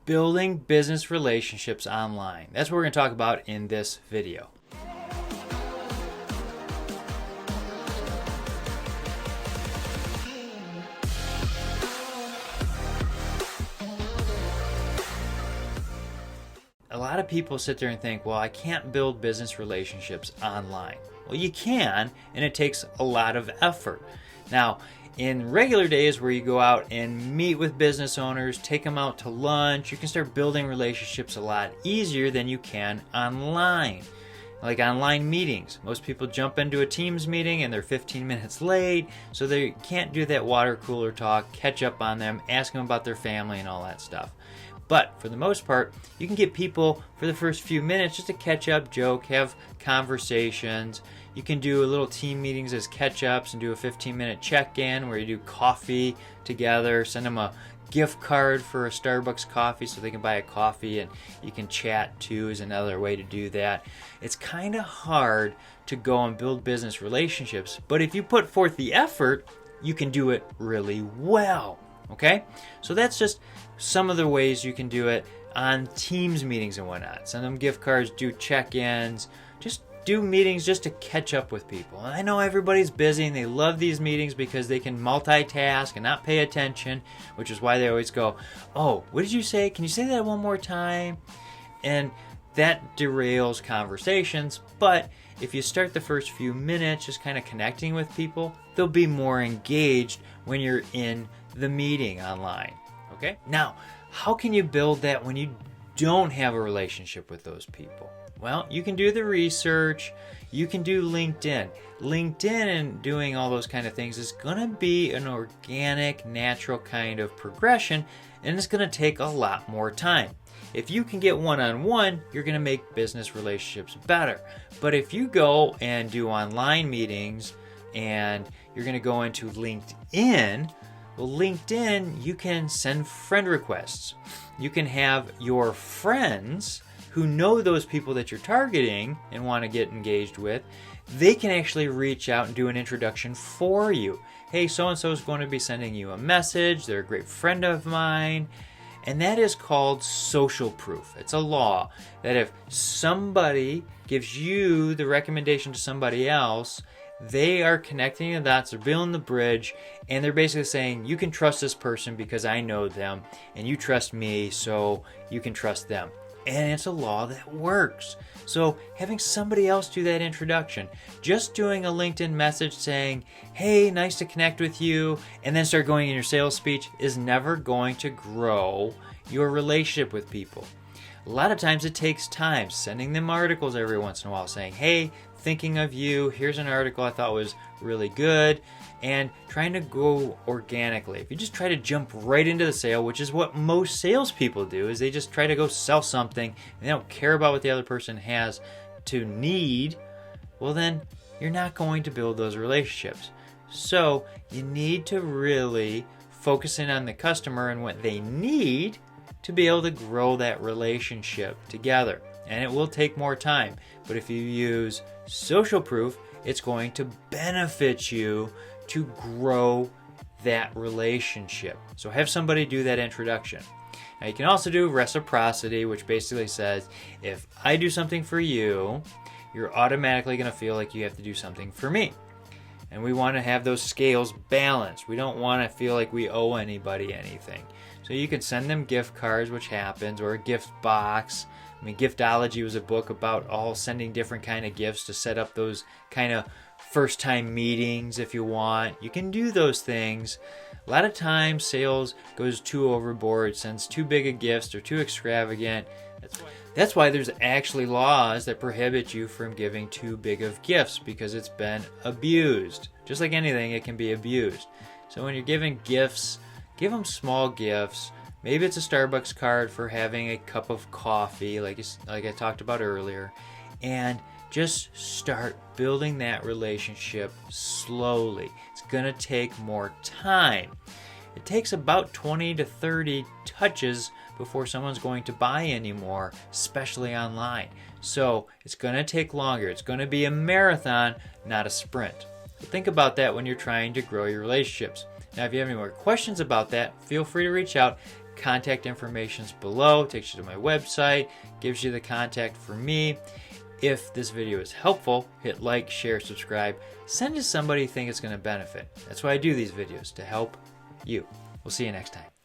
building business relationships online. That's what we're going to talk about in this video. A lot of people sit there and think, well, I can't build business relationships online. Well, you can, and it takes a lot of effort. Now, in regular days where you go out and meet with business owners, take them out to lunch, you can start building relationships a lot easier than you can online. Like online meetings. Most people jump into a Teams meeting and they're 15 minutes late, so they can't do that water cooler talk, catch up on them, ask them about their family and all that stuff. But for the most part, you can get people for the first few minutes just to catch up, joke, have conversations. You can do a little team meetings as catch-ups and do a 15-minute check-in where you do coffee together, send them a gift card for a Starbucks coffee so they can buy a coffee and you can chat too is another way to do that. It's kind of hard to go and build business relationships, but if you put forth the effort, you can do it really well. Okay? So that's just some of the ways you can do it on Teams meetings and whatnot. Send them gift cards, do check-ins, just do meetings just to catch up with people. And I know everybody's busy and they love these meetings because they can multitask and not pay attention, which is why they always go, oh, what did you say? Can you say that one more time? And that derails conversations. But if you start the first few minutes just kind of connecting with people, they'll be more engaged when you're in the meeting online. Okay? Now, how can you build that when you don't have a relationship with those people? Well, you can do the research. You can do LinkedIn. LinkedIn and doing all those kind of things is going to be an organic, natural kind of progression, and it's going to take a lot more time. If you can get one-on-one, you're going to make business relationships better. But if you go and do online meetings and you're going to go into LinkedIn, well, LinkedIn, you can send friend requests. You can have your friends who know those people that you're targeting and want to get engaged with, they can actually reach out and do an introduction for you. Hey, so-and-so is going to be sending you a message. They're a great friend of mine. And that is called social proof. It's a law that if somebody gives you the recommendation to somebody else, they are connecting the dots, they're building the bridge, and they're basically saying, you can trust this person because I know them, and you trust me, so you can trust them. And it's a law that works. So having somebody else do that introduction, just doing a LinkedIn message saying, hey, nice to connect with you, and then start going in your sales speech is never going to grow your relationship with people. A lot of times it takes time, sending them articles every once in a while saying, hey, thinking of you, here's an article I thought was really good, and trying to go organically. If you just try to jump right into the sale, which is what most salespeople do, is they just try to go sell something and they don't care about what the other person has to need, well then you're not going to build those relationships. So you need to really focus in on the customer and what they need to be able to grow that relationship together. And it will take more time. But if you use social proof, it's going to benefit you to grow that relationship. So have somebody do that introduction. Now you can also do reciprocity, which basically says, if I do something for you, you're automatically going to feel like you have to do something for me. And we want to have those scales balanced. We don't want to feel like we owe anybody anything. So you can send them gift cards, which happens, or a gift box. I mean, Giftology was a book about all sending different kind of gifts to set up those kind of first-time meetings if you want. You can do those things. A lot of times sales goes too overboard, sends too big of gifts or too extravagant. That's why there's actually laws that prohibit you from giving too big of gifts because it's been abused. Just like anything, it can be abused. So when you're giving gifts, give them small gifts. Maybe it's a Starbucks card for having a cup of coffee, like I talked about earlier. And just start building that relationship slowly. It's going to take more time. It takes about 20 to 30 touches before someone's going to buy anymore, especially online. So it's going to take longer. It's going to be a marathon, not a sprint. So think about that when you're trying to grow your relationships. Now, if you have any more questions about that, feel free to reach out. contact information is below. It takes you to my website, gives you the contact for me. If this video is helpful, hit like, share, subscribe. Send to somebody you think it's going to benefit. That's why I do these videos, to help you. We'll see you next time.